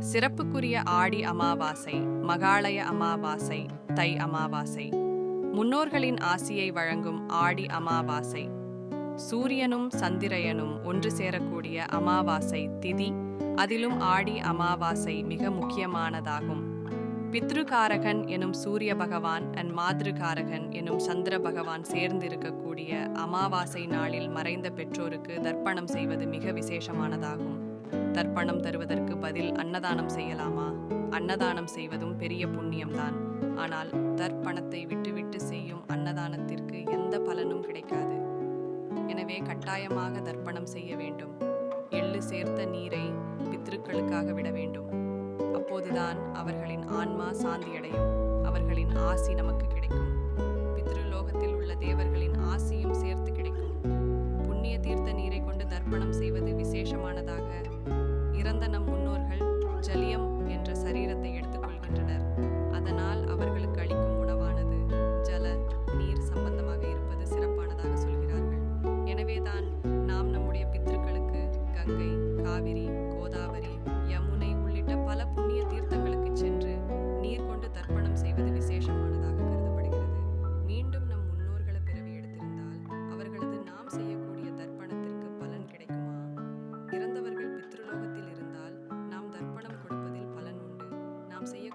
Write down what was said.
சிறப்புக்குரிய ஆடி அமாவாசை, மகாளய அமாவாசை, தை அமாவாசை. முன்னோர்களின் ஆசியை வழங்கும் ஆடி அமாவாசை. சூரியனும் சந்திரயனும் ஒன்று சேரக்கூடிய அமாவாசை திதி, அதிலும் ஆடி அமாவாசை மிக முக்கியமானதாகும். பித்ருகாரகன் எனும் சூரிய பகவான் மாதிருகாரகன் எனும் சந்திர பகவான் சேர்ந்திருக்கக்கூடிய அமாவாசை நாளில் மறைந்த பெற்றோருக்கு தர்ப்பணம் செய்வது மிக விசேஷமானதாகும். தர்ப்பணம் தருவதற்கு பதில் அன்னதானம் செய்யலாமா? அன்னதானம் செய்வதும் பெரிய புண்ணியம்தான். ஆனால் தர்ப்பணத்தை விட்டுவிட்டு செய்யும் அன்னதானத்திற்கு எந்த பலனும் கிடைக்காது. எனவே கட்டாயமாக தர்ப்பணம் செய்ய வேண்டும். எள்ளு சேர்த்த நீரை பித்ருக்களுக்காக விட வேண்டும். அப்போதுதான் அவர்களின் ஆன்மா சாந்தியடையும், அவர்களின் ஆசி நமக்கு கிடைக்கும். பித்ருலோகத்தில் உள்ள தேவர்களின் ஆசியும் சேர்த்து கிடைக்கும். புண்ணிய தீர்த்த நீரை கொண்டு தர்ப்பணம் செய்வது விசேஷமானதாக. இறந்த நம் முன்னோர்கள் ஜலியம் என்ற சரீரத்தை எடுத்துக்கொள்கின்றனர். அதனால் அவர்களுக்கு அளிக்கும் உணவானது ஜல நீர் சம்பந்தமாக இருப்பது சிறப்பானதாக சொல்கிறார்கள். எனவேதான் நாம் நம்முடைய பித்ருக்களுக்கு கங்கை, காவிரி, கோதாவரி, யமுனை உள்ளிட்ட பல புண்ணிய தீர்த்தங்களுக்கு சென்று நீர் கொண்டு தர்ப்பணம் செய்வது விசேஷமானதாக கருதப்படுகிறது. மீண்டும் நம் முன்னோர்களை பிறவி எடுத்திருந்தால் அவர்களது நாம் செய்யக்கூடிய தர்ப்பணத்திற்கு பலன் கிடைக்குமா? இறந்தவர்கள் பித்ருலோகத்தில் இருந்தால் நாம் தர்ப்பணம் கொடுப்பதில் பலன் உண்டு. நாம் செய்ய